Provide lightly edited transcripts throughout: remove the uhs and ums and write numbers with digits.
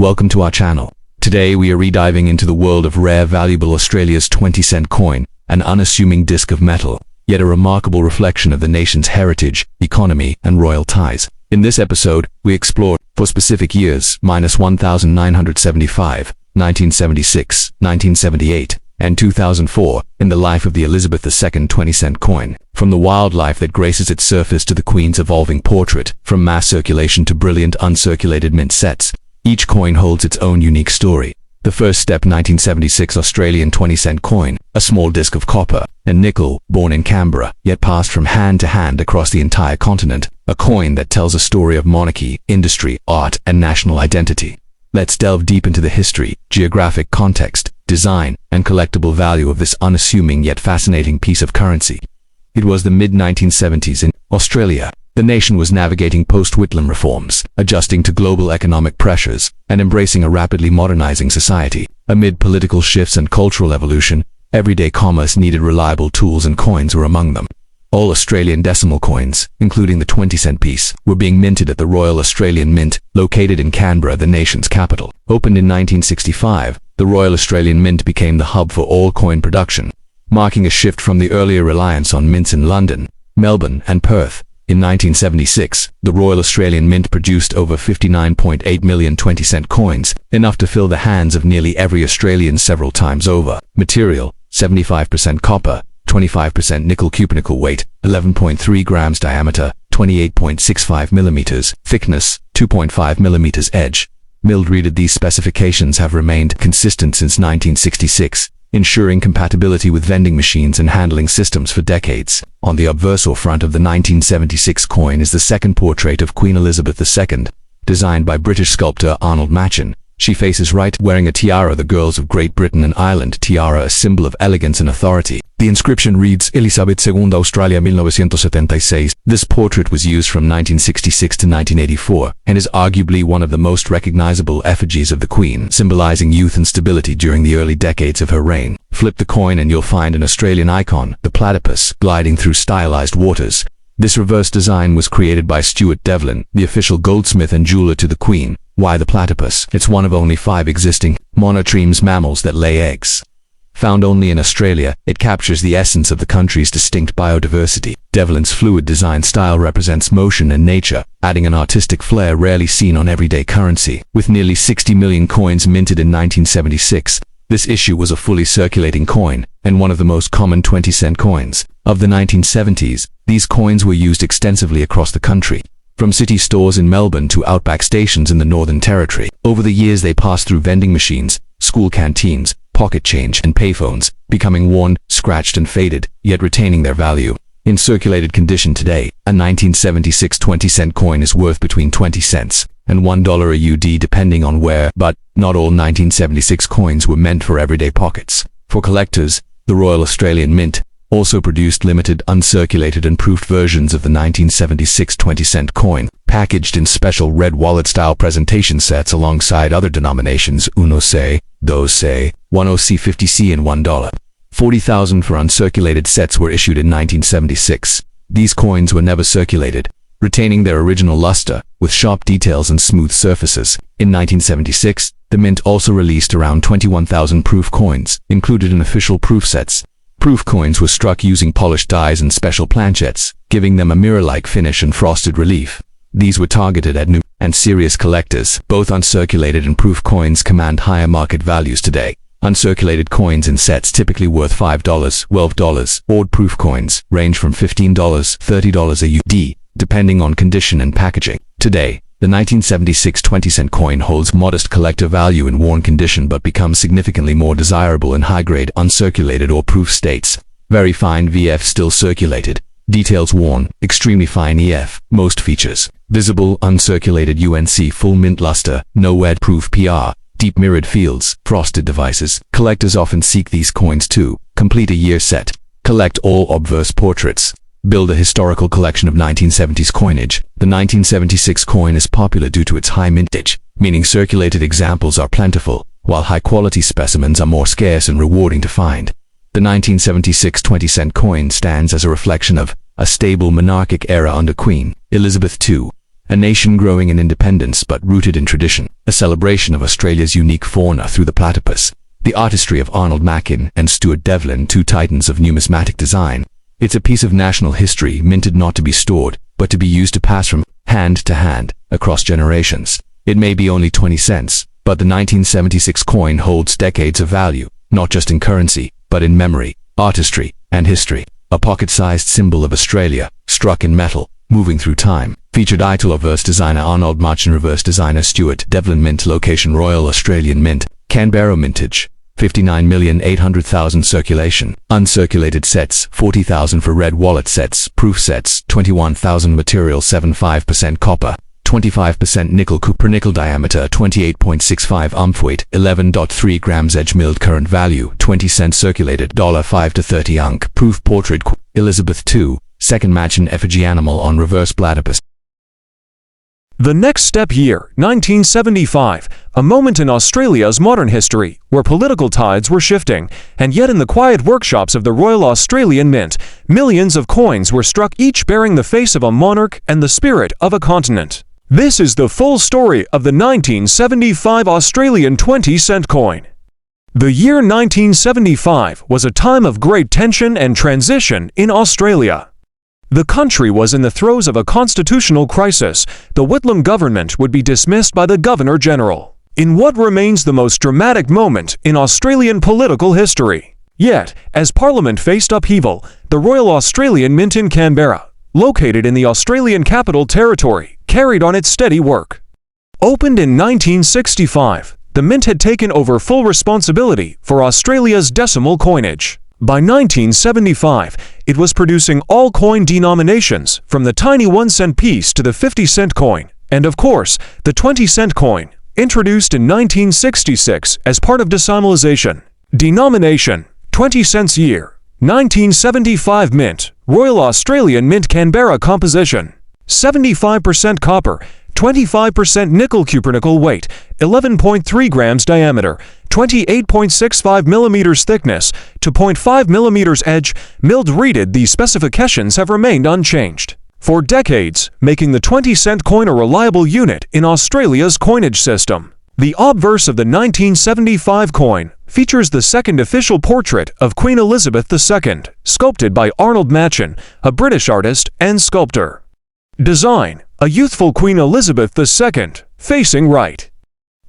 Welcome to our channel. Today we are rediving into the world of rare valuable Australia's 20-cent coin, an unassuming disc of metal, yet a remarkable reflection of the nation's heritage, economy, and royal ties. In this episode, we explore, for specific years, -1975, 1976, 1978, and 2004, in the life of the Elizabeth II 20-cent coin. From the wildlife that graces its surface to the Queen's evolving portrait, from mass circulation to brilliant uncirculated mint sets, each coin holds its own unique story. The first step, 1976 Australian 20-cent coin, a small disc of copper and nickel, born in Canberra, yet passed from hand to hand across the entire continent, a coin that tells a story of monarchy, industry, art, and national identity. Let's delve deep into the history, geographic context, design, and collectible value of this unassuming yet fascinating piece of currency. It was the mid-1970s in Australia. The nation was navigating post-Whitlam reforms, adjusting to global economic pressures, and embracing a rapidly modernizing society. Amid political shifts and cultural evolution, everyday commerce needed reliable tools, and coins were among them. All Australian decimal coins, including the 20-cent piece, were being minted at the Royal Australian Mint, located in Canberra, the nation's capital. Opened in 1965, the Royal Australian Mint became the hub for all coin production, marking a shift from the earlier reliance on mints in London, Melbourne, and Perth. In 1976, the Royal Australian Mint produced over 59.8 million 20-cent coins, enough to fill the hands of nearly every Australian several times over. Material: 75% copper, 25% nickel. Cubical weight: 11.3 grams. Diameter: 28.65 millimeters. Thickness: 2.5 millimeters. Edge: milled. Read. These specifications have remained consistent since 1966, ensuring compatibility with vending machines and handling systems for decades. On the obverse or front of the 1976 coin is the second portrait of Queen Elizabeth II, designed by British sculptor Arnold Machin. She faces right, wearing a tiara, the girls of Great Britain and Ireland. Tiara, a symbol of elegance and authority. The inscription reads, Elizabeth II Australia 1976. This portrait was used from 1966 to 1984, and is arguably one of the most recognizable effigies of the Queen, symbolizing youth and stability during the early decades of her reign. Flip the coin and you'll find an Australian icon, the platypus, gliding through stylized waters. This reverse design was created by Stuart Devlin, the official goldsmith and jeweler to the Queen. Why the platypus? It's one of only 5 existing monotremes mammals that lay eggs. Found only in Australia, it captures the essence of the country's distinct biodiversity. Devlin's fluid design style represents motion and nature, adding an artistic flair rarely seen on everyday currency. With nearly 60 million coins minted in 1976, this issue was a fully circulating coin, and one of the most common 20-cent coins. Of the 1970s, these coins were used extensively across the country, from city stores in Melbourne to outback stations in the Northern Territory. Over the years they passed through vending machines, school canteens, pocket change, and payphones, becoming worn, scratched, and faded, yet retaining their value. In circulated condition today, a 1976 20-cent coin is worth between 20 cents and $1 AUD depending on where, but not all 1976 coins were meant for everyday pockets. For collectors, the Royal Australian Mint also produced limited, uncirculated, and proofed versions of the 1976 20-cent coin, packaged in special red wallet-style presentation sets alongside other denominations: 1C, 2C, 10C, 50C, and $1. 40,000 for uncirculated sets were issued in 1976. These coins were never circulated, retaining their original luster, with sharp details and smooth surfaces. In 1976, the Mint also released around 21,000 proof coins, included in official proof sets. Proof coins were struck using polished dies and special planchettes, giving them a mirror-like finish and frosted relief. These were targeted at new and serious collectors. Both uncirculated and proof coins command higher market values today. Uncirculated coins in sets typically worth $5, $12. Odd proof coins range from $15, $30 AUD, depending on condition and packaging. Today, the 1976 20-cent coin holds modest collector value in worn condition, but becomes significantly more desirable in high-grade uncirculated or proof states. Very fine VF still circulated. Details worn, extremely fine EF. Most features: visible uncirculated UNC full mint luster, no wet proof PR, deep mirrored fields, frosted devices. Collectors often seek these coins to complete a year set. Collect all obverse portraits. Build a historical collection of 1970s coinage. The 1976 coin is popular due to its high mintage, meaning circulated examples are plentiful, while high-quality specimens are more scarce and rewarding to find. The 1976 20-cent coin stands as a reflection of a stable monarchic era under Queen Elizabeth II. a nation growing in independence but rooted in tradition, a celebration of Australia's unique fauna through the platypus, the artistry of Arnold Machin and Stuart Devlin, two titans of numismatic design. It's a piece of national history minted not to be stored, but to be used to pass from hand to hand across generations. It may be only 20 cents, but the 1976 coin holds decades of value, not just in currency, but in memory, artistry, and history. A pocket-sized symbol of Australia, struck in metal, moving through time. Featured idol of reverse designer Arnold Machin, reverse designer Stuart Devlin, mint location Royal Australian Mint, Canberra mintage, 59,800,000 circulation. Uncirculated sets, 40,000 for red wallet sets. Proof sets, 21,000 material 75% copper, 25% nickel. Copper nickel diameter 28.65 weight, 11.3 grams. Edge milled. Current value 20 cents. Circulated $5 to 30 unk. Proof portrait Elizabeth II, second Machin effigy animal on reverse platypus. The next step year, 1975, a moment in Australia's modern history where political tides were shifting, and yet in the quiet workshops of the Royal Australian Mint, millions of coins were struck, each bearing the face of a monarch and the spirit of a continent. This is the full story of the 1975 Australian 20-cent coin. The year 1975 was a time of great tension and transition in Australia. The country was in the throes of a constitutional crisis. The Whitlam government would be dismissed by the Governor-General, in what remains the most dramatic moment in Australian political history. Yet, as Parliament faced upheaval, the Royal Australian Mint in Canberra, located in the Australian Capital Territory, carried on its steady work. Opened in 1965, the Mint had taken over full responsibility for Australia's decimal coinage. By 1975, it was producing all coin denominations, from the tiny 1-cent piece to the 50-cent coin, and of course, the 20-cent coin, introduced in 1966 as part of decimalization. Denomination: 20 cents year. 1975 Mint, Royal Australian Mint Canberra composition: 75% copper, 25% nickel. Cupronickel weight, 11.3 grams diameter, 28.65 millimeters thickness, 2.5 millimeters edge, milled reeded. These specifications have remained unchanged for decades, making the 20-cent coin a reliable unit in Australia's coinage system. The obverse of the 1975 coin features the second official portrait of Queen Elizabeth II, sculpted by Arnold Machin, a British artist and sculptor. Design: a youthful Queen Elizabeth II, facing right.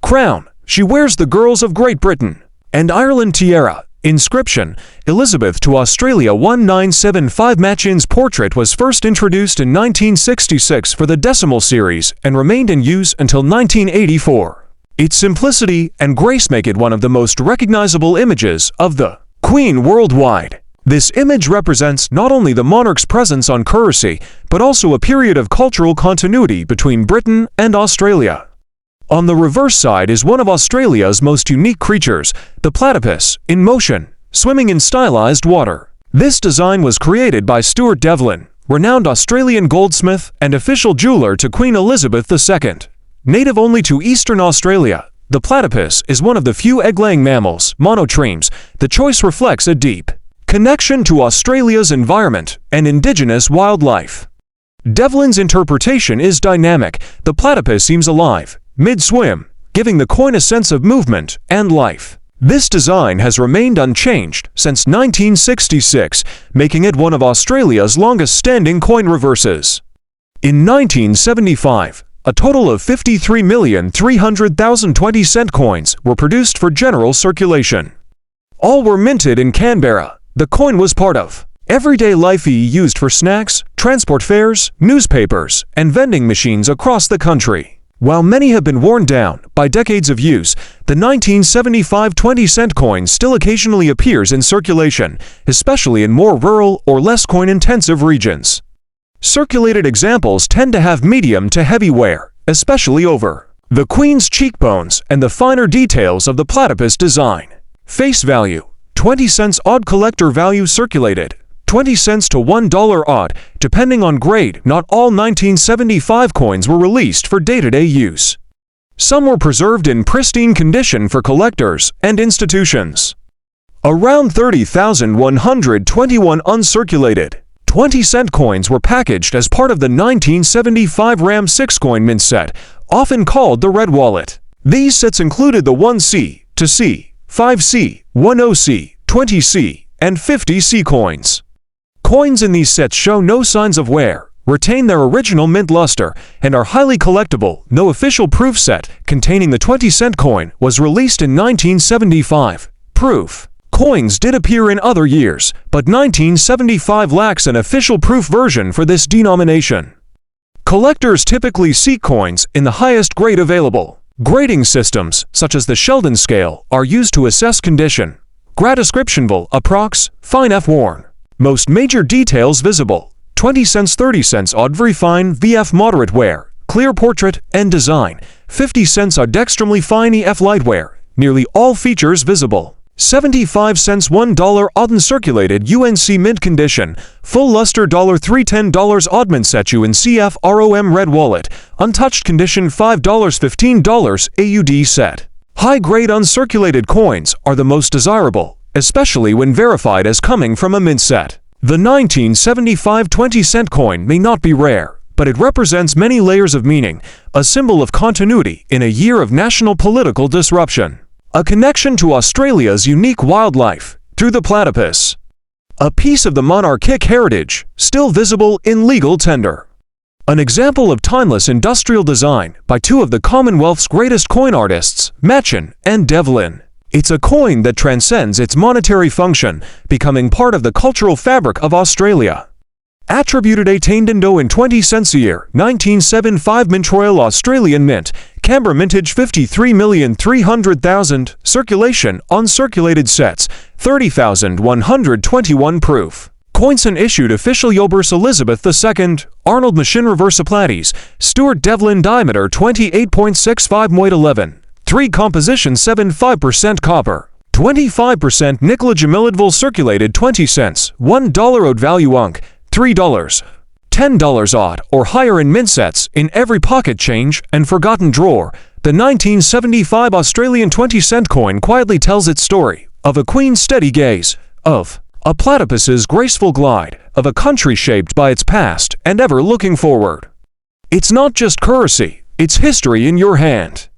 Crown: she wears the girls of Great Britain and Ireland. Tiara. Inscription: Elizabeth to Australia 1975. Machin's portrait was first introduced in 1966 for the decimal series and remained in use until 1984. Its simplicity and grace make it one of the most recognizable images of the Queen worldwide. This image represents not only the monarch's presence on currency, but also a period of cultural continuity between Britain and Australia. On the reverse side is one of Australia's most unique creatures, the platypus, in motion, swimming in stylized water. This design was created by Stuart Devlin, renowned Australian goldsmith and official jeweler to Queen Elizabeth II. Native only to Eastern Australia, the platypus is one of the few egg-laying mammals, monotremes. The choice reflects a deep connection to Australia's environment and indigenous wildlife. Devlin's interpretation is dynamic. The platypus seems alive, mid-swim, giving the coin a sense of movement and life. This design has remained unchanged since 1966, making it one of Australia's longest-standing coin reverses. In 1975, a total of 53,300,000 20-cent coins were produced for general circulation. All were minted in Canberra. The coin was part of everyday life, used for snacks, transport fares, newspapers, and vending machines across the country. While many have been worn down by decades of use, the 1975 20-cent coin still occasionally appears in circulation, especially in more rural or less coin-intensive regions. Circulated examples tend to have medium to heavy wear, especially over the Queen's cheekbones and the finer details of the platypus design. Face value: 20 cents odd. Collector value: circulated 20 cents to $1 odd, depending on grade. Not all 1975 coins were released for day-to-day use. Some were preserved in pristine condition for collectors and institutions. Around 30,121 uncirculated 20-cent coins were packaged as part of the 1975 Ram 6 coin mint set, often called the Red Wallet. These sets included the 1C, 2C, 5C, 10C, 20C, and 50C coins. Coins in these sets show no signs of wear, retain their original mint luster, and are highly collectible. No official proof set containing the 20-cent coin was released in 1975. Proof. Coins did appear in other years, but 1975 lacks an official proof version for this denomination. Collectors typically seek coins in the highest grade available. Grading systems, such as the Sheldon scale, are used to assess condition. Grad descriptionable, approx, fine F worn. Most major details visible. 20 cents 30 cents odd very fine VF moderate wear, clear portrait, and design. 50 cents are dextremely fine EF light wear, nearly all features visible. 75 cents $1 odd uncirculated UNC mint condition, full luster $3 odd mint set UNCF ROM red wallet, untouched condition $5 $15 AUD set. High-grade uncirculated coins are the most desirable, especially when verified as coming from a mint set. The 1975 20-cent coin may not be rare, but it represents many layers of meaning, a symbol of continuity in a year of national political disruption. A connection to Australia's unique wildlife, through the platypus. A piece of the monarchic heritage, still visible in legal tender. An example of timeless industrial design by two of the Commonwealth's greatest coin artists, Machin and Devlin. It's a coin that transcends its monetary function, becoming part of the cultural fabric of Australia. Attributed Attaindindo in 20 cents a year, 1975 Mint Royal Australian Mint, Canberra mintage 53,300,000, circulation, uncirculated sets, 30,121 proof. Coinson issued official Yobers Elizabeth II, Arnold Machin reverse platies, Stuart Devlin diameter 28.65 moid 11, 3 composition 75% copper, 25% nickel Jamilidville circulated 20 cents, $1 odd value unk, $3, $10 odd or higher in mint sets in every pocket change and forgotten drawer. The 1975 Australian 20-cent coin quietly tells its story of a queen's steady gaze, of a platypus's graceful glide, of a country shaped by its past and ever looking forward. It's not just currency, it's history in your hand.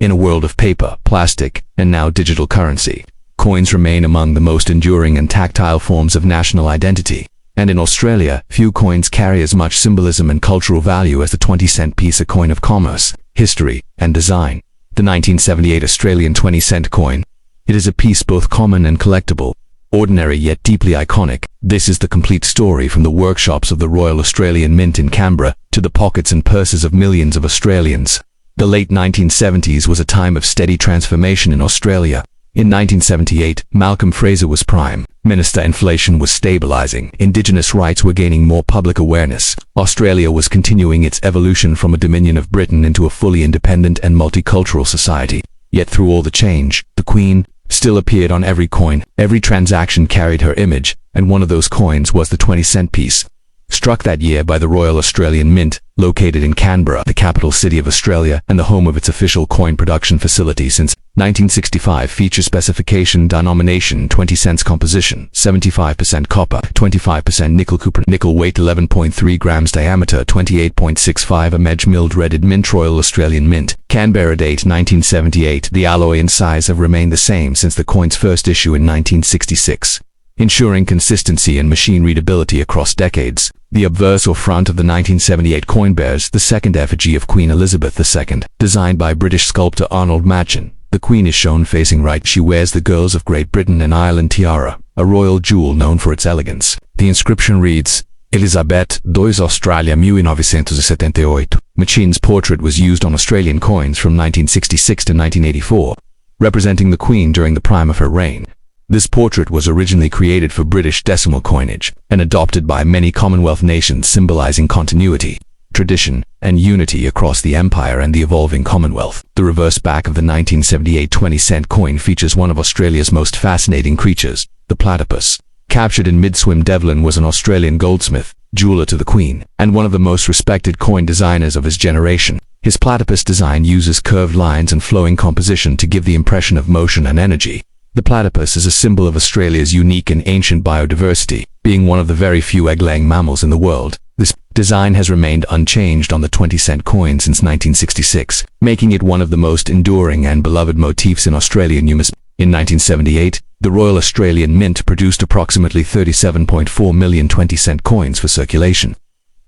In a world of paper, plastic, and now digital currency, coins remain among the most enduring and tactile forms of national identity. And in Australia, few coins carry as much symbolism and cultural value as the 20-cent piece, a coin of commerce, history, and design. The 1978 Australian 20-cent coin. It is a piece both common and collectible, ordinary yet deeply iconic. This is the complete story from the workshops of the Royal Australian Mint in Canberra to the pockets and purses of millions of Australians. The late 1970s was a time of steady transformation in Australia. In 1978, Malcolm Fraser was Prime Minister. Inflation was stabilizing. Indigenous rights were gaining more public awareness. Australia was continuing its evolution from a dominion of Britain into a fully independent and multicultural society. Yet through all the change, the Queen still appeared on every coin. Every transaction carried her image, and one of those coins was the 20-cent piece. Struck that year by the Royal Australian Mint, located in Canberra, the capital city of Australia and the home of its official coin production facility since 1965. Feature specification denomination 20 cents composition, 75% copper, 25% nickel copper, nickel weight 11.3 grams diameter, 28.65 image milled redded mint. Royal Australian Mint, Canberra date 1978. The alloy and size have remained the same since the coin's first issue in 1966. Ensuring consistency and machine readability across decades. The obverse or front of the 1978 coin bears the second effigy of Queen Elizabeth II, designed by British sculptor Arnold Machin. The Queen is shown facing right. She wears the Girls of Great Britain and Ireland tiara, a royal jewel known for its elegance. The inscription reads, Elizabeth II Australia 1978. Machin's portrait was used on Australian coins from 1966 to 1984, representing the Queen during the prime of her reign. This portrait was originally created for British decimal coinage and adopted by many Commonwealth nations, symbolizing continuity, tradition, and unity across the empire and the evolving Commonwealth. The reverse back of the 1978 20-cent coin features one of Australia's most fascinating creatures, the platypus. Captured in mid-swim, Devlin was an Australian goldsmith, jeweler to the Queen, and one of the most respected coin designers of his generation. His platypus design uses curved lines and flowing composition to give the impression of motion and energy. The platypus is a symbol of Australia's unique and ancient biodiversity, Being one of the very few egg-laying mammals in the world, this design has remained unchanged on the 20-cent coin since 1966, making it one of the most enduring and beloved motifs in Australian numismatic. In 1978, the Royal Australian Mint produced approximately 37.4 million 20-cent coins for circulation.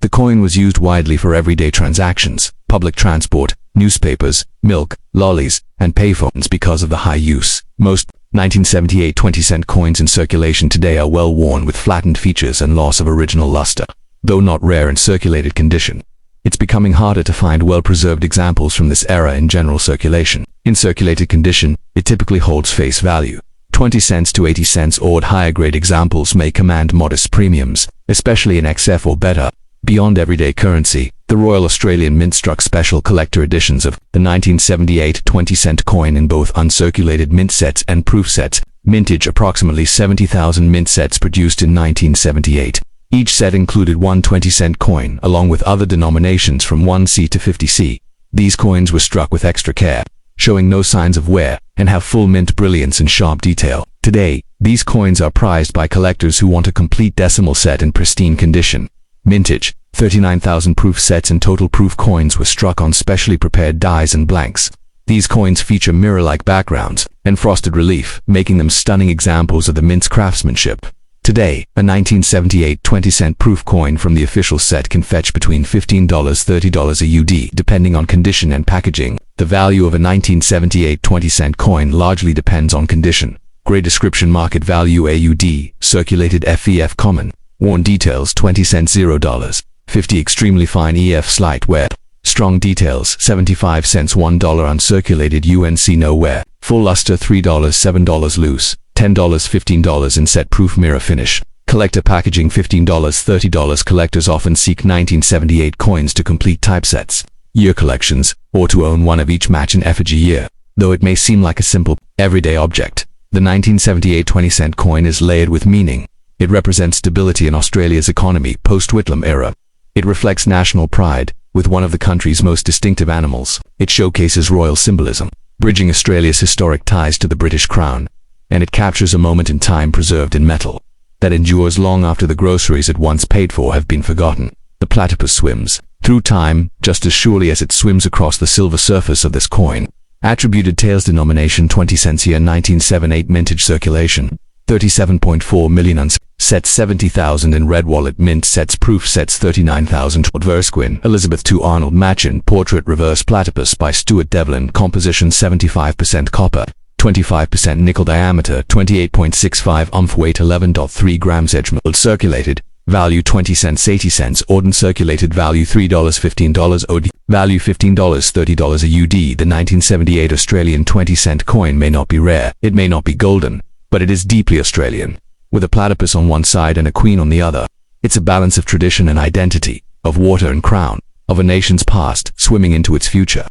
The coin was used widely for everyday transactions, public transport, newspapers, milk, lollies, and payphones because of the high use. Most 1978 20-cent coins in circulation today are well worn with flattened features and loss of original luster. Though not rare in circulated condition, it's becoming harder to find well-preserved examples from this era in general circulation. In circulated condition, it typically holds face value. 20 cents to 80 cents or higher-grade examples may command modest premiums, especially in XF or better. Beyond everyday currency, the Royal Australian Mint struck special collector editions of the 1978 20-cent coin in both uncirculated mint sets and proof sets, mintage approximately 70,000 mint sets produced in 1978. Each set included one 20-cent coin, along with other denominations from 1C to 50C. These coins were struck with extra care, showing no signs of wear, and have full mint brilliance and sharp detail. Today, these coins are prized by collectors who want a complete decimal set in pristine condition. Mintage, 39,000 proof sets and total proof coins were struck on specially prepared dies and blanks. These coins feature mirror-like backgrounds and frosted relief, making them stunning examples of the mint's craftsmanship. Today, a 1978 20-cent proof coin from the official set can fetch between $15–30 a UD, depending on condition and packaging. The value of a 1978 20-cent coin largely depends on condition. Grey description market value AUD, circulated FEF common. Worn details 20 cents $0. 50 extremely fine EF slight wear. Strong details 75 cents $1 uncirculated UNC no wear. Full luster $3 $7 loose. $10 $15 in set proof mirror finish. Collector packaging $15 $30. Collectors often seek 1978 coins to complete typesets, year collections, or to own one of each Machin effigy year. Though it may seem like a simple, everyday object, the 1978 20-cent coin is layered with meaning. It represents stability in Australia's economy post-Whitlam era. It reflects national pride, with one of the country's most distinctive animals. It showcases royal symbolism, bridging Australia's historic ties to the British Crown. And it captures a moment in time preserved in metal that endures long after the groceries it once paid for have been forgotten. The platypus swims through time just as surely as it swims across the silver surface of this coin. Attributed tails denomination 20 cents year 1978 mintage circulation 37.4 million sets 70,000 in red wallet mint sets proof sets 39,000 Versquin Elizabeth II Arnold Machin portrait reverse platypus by Stuart Devlin composition 75% copper 25% nickel diameter 28.65 weight 11.3 grams edge mold circulated value 20 cents 80 cents ordnance circulated value $3 $15 OD value $15 $30 a UD. The 1978 Australian 20-cent coin may not be rare, it may not be golden, but it is deeply Australian. With a platypus on one side and a queen on the other, it's a balance of tradition and identity, of water and crown, of a nation's past swimming into its future.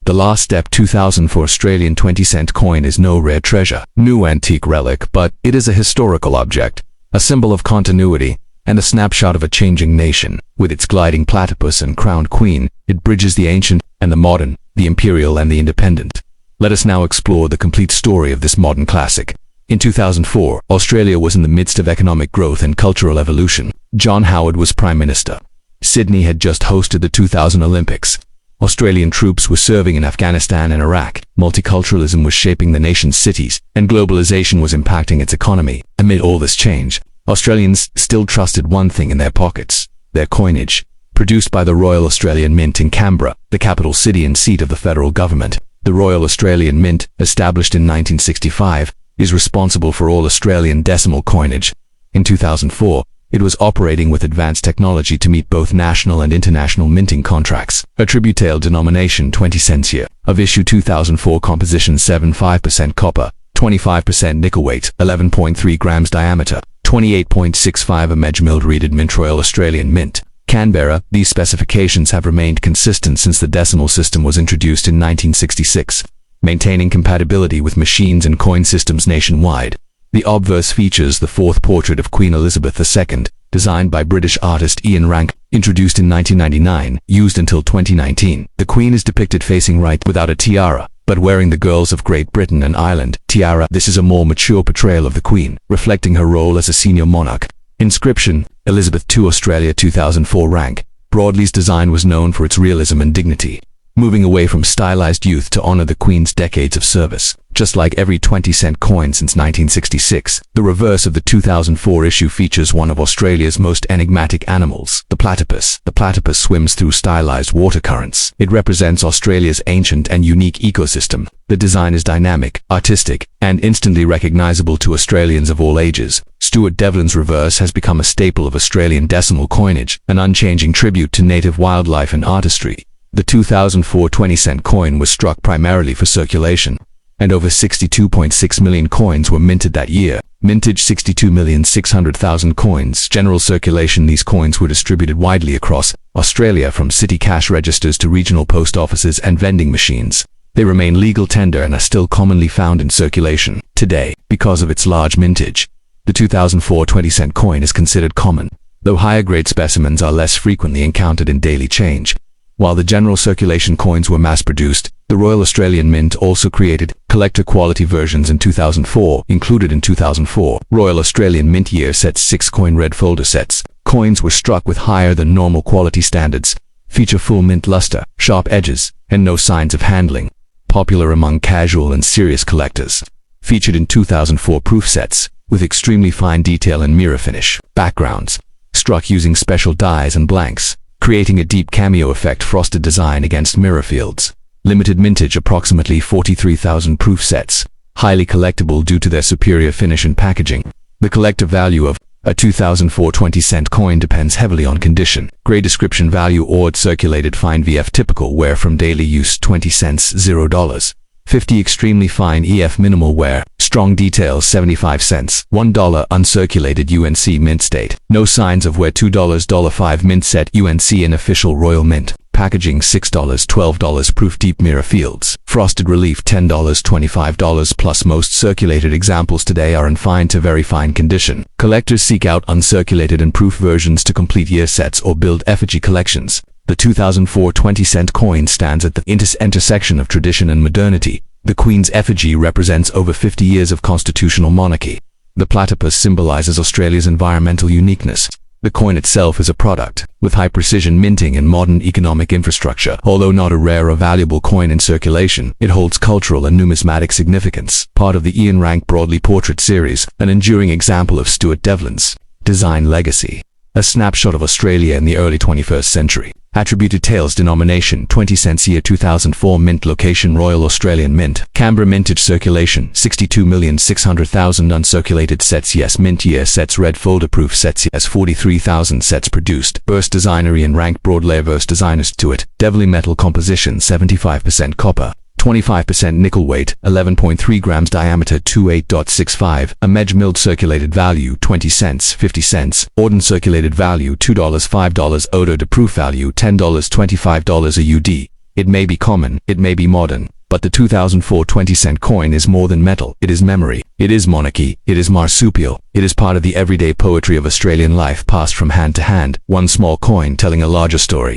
The last step 2004 Australian 20-cent coin is no rare treasure, new antique relic, but it is a historical object, a symbol of continuity, and a snapshot of a changing nation. With its gliding platypus and crowned queen, it bridges the ancient and the modern, the imperial and the independent. Let us now explore the complete story of this modern classic. In 2004, Australia was in the midst of economic growth and cultural evolution. John Howard was Prime Minister. Sydney had just hosted the 2000 Olympics. Australian troops were serving in Afghanistan and Iraq. Multiculturalism was shaping the nation's cities, and globalization was impacting its economy. Amid all this change, Australians still trusted one thing in their pockets: their coinage. Produced by the Royal Australian Mint in Canberra, the capital city and seat of the federal government, the Royal Australian Mint, established in 1965, is responsible for all Australian decimal coinage. In 2004, it was operating with advanced technology to meet both national and international minting contracts. Attribute tail denomination 20 cents year. Of issue 2004 composition 75% copper, 25% nickel weight, 11.3 grams diameter, 28.65 image milled reeded mint Royal Australian Mint. Canberra. These specifications have remained consistent since the decimal system was introduced in 1966, maintaining compatibility with machines and coin systems nationwide. The obverse features the fourth portrait of Queen Elizabeth II, designed by British artist Ian Rank, introduced in 1999, used until 2019. The Queen is depicted facing right without a tiara, but wearing the girls of Great Britain and Ireland, tiara. This is a more mature portrayal of the Queen, reflecting her role as a senior monarch. Inscription: Elizabeth II, Australia, 2004. Rank-Broadley's design was known for its realism and dignity, moving away from stylized youth to honor the Queen's decades of service. Just like every 20-cent coin since 1966, the reverse of the 2004 issue features one of Australia's most enigmatic animals, the platypus. The platypus swims through stylized water currents. It represents Australia's ancient and unique ecosystem. The design is dynamic, artistic, and instantly recognizable to Australians of all ages. Stuart Devlin's reverse has become a staple of Australian decimal coinage, an unchanging tribute to native wildlife and artistry. The 2004 20-cent coin was struck primarily for circulation, and over 62.6 million coins were minted that year. Mintage: 62,600,000 coins. General circulation: these coins were distributed widely across Australia from city cash registers to regional post offices and vending machines. They remain legal tender and are still commonly found in circulation today. Because of its large mintage, the 2004 20-cent coin is considered common, though higher-grade specimens are less frequently encountered in daily change. While the general circulation coins were mass-produced, the Royal Australian Mint also created collector-quality versions in 2004. Included in 2004 Royal Australian Mint Year Sets 6 coin red folder sets. Coins were struck with higher than normal quality standards, feature full mint luster, sharp edges, and no signs of handling. Popular among casual and serious collectors. Featured in 2004 proof sets, with extremely fine detail and mirror finish. Backgrounds: struck using special dyes and blanks, creating a deep cameo effect. Frosted design against mirror fields. Limited mintage: approximately 43,000 proof sets. Highly collectible due to their superior finish and packaging. The collector value of a 2004 20-cent coin depends heavily on condition. Gray description value: odd circulated fine VF, typical wear from daily use, 20 cents, $0. 50 extremely fine EF, minimal wear, strong details, 75 cents. $1 uncirculated UNC mint state. No signs of wear. $2 $5 mint set UNC in official Royal Mint. Packaging: $6 $12 proof, deep mirror fields. Frosted relief: $10 $25 plus. Most circulated examples today are in fine to very fine condition. Collectors seek out uncirculated and proof versions to complete year sets or build effigy collections. The 2004 20-cent coin stands at the intersection of tradition and modernity. The Queen's effigy represents over 50 years of constitutional monarchy. The platypus symbolizes Australia's environmental uniqueness. The coin itself is a product, with high-precision minting and modern economic infrastructure. Although not a rare or valuable coin in circulation, it holds cultural and numismatic significance. Part of the Ian Rank-Broadley portrait series, an enduring example of Stuart Devlin's design legacy. A snapshot of Australia in the early 21st century. Attributed tails: denomination 20 cents, year 2004, mint location Royal Australian Mint, Canberra. Mintage: circulation 62,600,000 uncirculated sets yes, mint year sets red folder proof sets yes, 43,000 sets produced. Burst designery and Rank-Broadley verse designers to it. Devlin metal composition: 75% copper, 25% nickel, weight 11.3 grams, diameter 28.65. Image milled circulated value: 20 cents, 50 cents. Ordnance circulated value: $2 $5. Odor to proof value: $10 $25 AUD. It may be common, it may be modern, but the 2004 20-cent coin is more than metal. It is memory, it is monarchy, it is marsupial, it is part of the everyday poetry of Australian life, passed from hand to hand. One small coin telling a larger story.